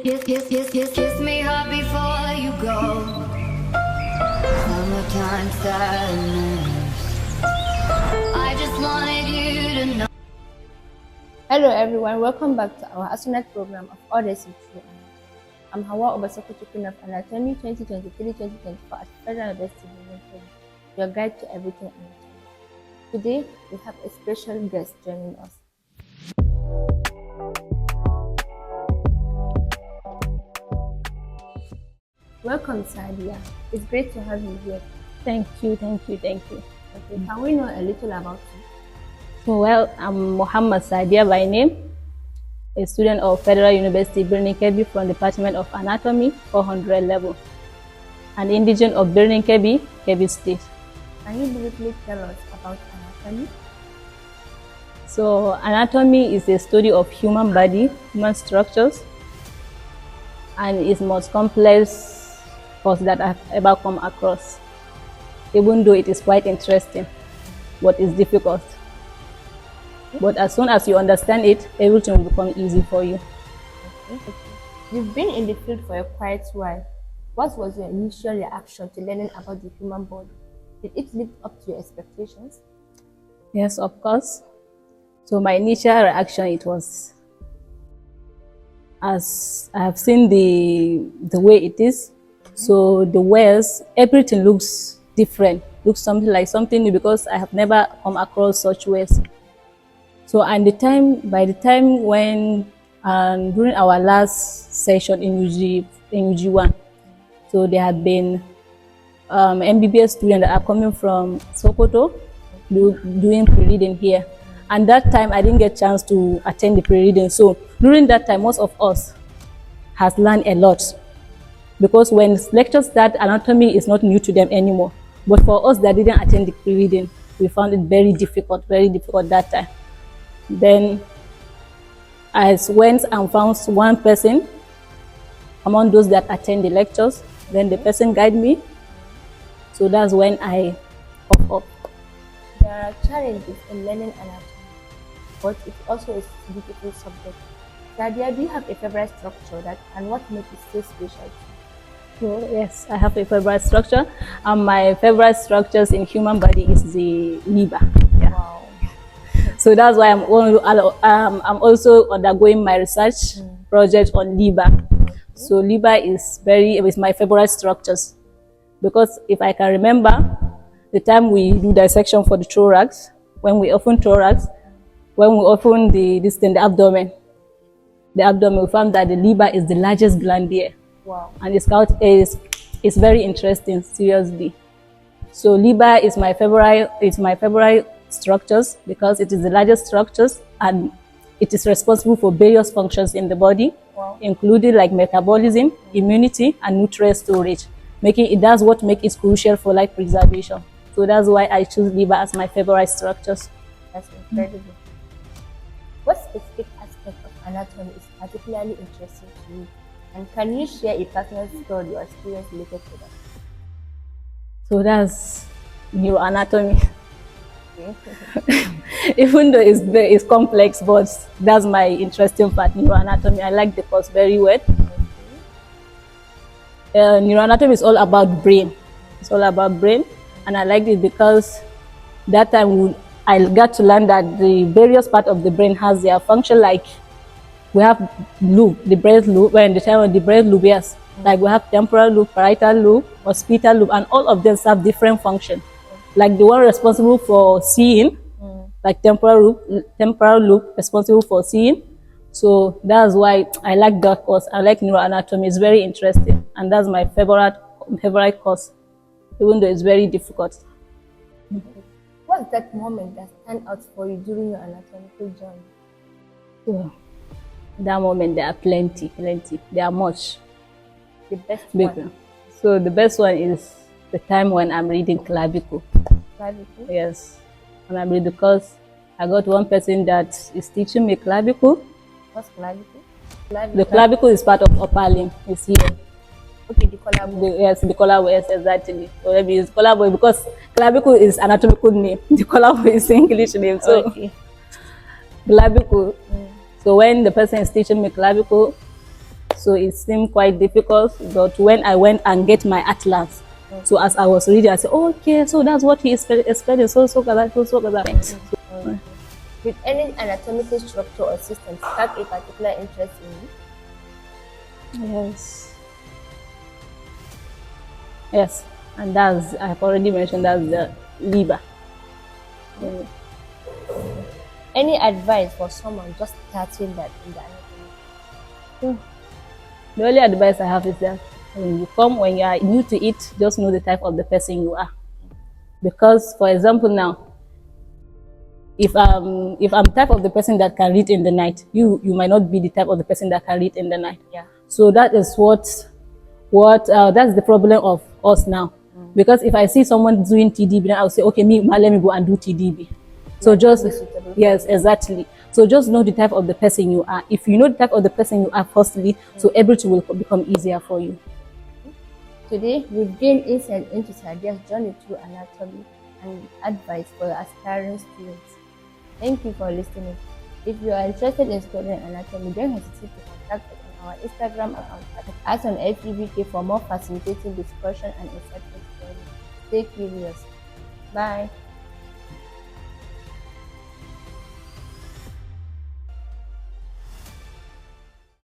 Kiss me hard before you go. Summertime sadness. I just wanted you to know. Hello everyone, welcome back to our astronaut program of Odyssey Through Anatomy. I'm Hauwa'u, Basakkwace Queen of Anatomy 2023-2024 at Federal University of Yusuf, your guide to everything anatomy. Today, we have a special guest joining us. Welcome, Sadia. It's great to have you here. Thank you. Okay, can we know a little about you? Well, I'm Muhammad Sadia by name, a student of Federal University Birnin Kebbi from Department of Anatomy, 400 level, an indigent of Birnin Kebbi, Kebbi State. Can you briefly tell us about anatomy? So, anatomy is a study of human body, human structures, and is most complex course that I've ever come across. Even though it is quite interesting, but it's difficult. But as soon as you understand it, everything will become easy for you. Okay. You've been in the field for a quite while. What was your initial reaction to learning about the human body? Did it live up to your expectations? Yes, of course. So my initial reaction, it was, as I have seen the way it is. So the wares, everything looks different, looks something like something new, because I have never come across such wares. So by the time when during our last session in UG1, so there had been MBBS students that are coming from Sokoto doing pre-reading here. And that time I didn't get a chance to attend the pre-reading. So during that time, most of us has learned a lot, because when lectures start, anatomy is not new to them anymore. But for us that didn't attend the pre-reading, we found it very difficult that time. Then I went and found one person among those that attend the lectures. Then the person guided me. So that's when I popped up. There are challenges in learning anatomy, but it's also a beautiful subject. Sadia, do you have a favorite structure and what makes it so special? So, yes, I have a favorite structure. My favorite structures in human body is the liver. Yeah. Wow. So that's why I'm also undergoing my research project on liver. So liver is my favorite structures, because if I can remember the time we do dissection for the thorax, when we open thorax, when we open the abdomen, we found that the liver is the largest gland there. Wow. And it's very interesting, seriously. So liver is my favorite structures, because it is the largest structures and it is responsible for various functions in the body. Wow. Including like metabolism, immunity, and nutrient storage. That's what makes it crucial for life preservation. So that's why I choose liver as my favorite structures. That's incredible. What specific aspect of anatomy is particularly interesting to you? And can you share a personal story or experience related to that? So that's neuroanatomy. Okay. Even though it's complex, but that's my interesting part, neuroanatomy. I like the course very well. Neuroanatomy is all about brain. It's all about brain, and I like it because that time I got to learn that the various parts of the brain has their function. Like we have lobe, the brain lobe, when the time of the brain lobe, yes. Like we have temporal lobe, parietal lobe, occipital lobe, and all of them have different function. Like the one responsible for seeing, like temporal lobe responsible for seeing. So that's why I like that course. I like neuroanatomy. It's very interesting, and that's my favorite course, even though it's very difficult. What's that moment that stands out for you during your anatomical journey? So, that moment, there are plenty. There are much. The best one? So the best one is the time when I'm reading clavicle. Clavicle? Yes. When I'm reading, because I got one person that is teaching me clavicle. What's clavicle? The clavicle is part of upper limb. It's here. Okay, the collarbone. Yes, the collarbone, yes, exactly. So maybe it's collarbone, because clavicle is anatomical name. The collarbone is English name. So okay. Clavicle. So when the person is teaching me clavicle, So it seemed quite difficult. But when I went and get my atlas, so as I was reading, I said, oh, okay, so that's what he is explaining. So that. Did any anatomical structure or system spark a particular interest in you? Yes. Yes. And that's, I've already mentioned, that's the liver. Yeah. Any advice for someone just starting that in the anatomy? Yeah. The only advice I have is that when you are new to it, just know the type of the person you are. Because, for example, now, if I'm type of the person that can read in the night, you might not be the type of the person that can read in the night. Yeah. So that is that's the problem of us now. Because if I see someone doing TDB, then I'll say, okay, let me go and do TDB. So yes, exactly. So just know the type of the person you are. If you know the type of the person you are, firstly, so everything will become easier for you. Today, we've gained insight into Sadia's journey through anatomy and advice for aspiring students. Thank you for listening. If you are interested in studying anatomy, don't hesitate to contact us on our Instagram account at @FEBK for more fascinating discussion and insightful stories. Stay curious. Bye.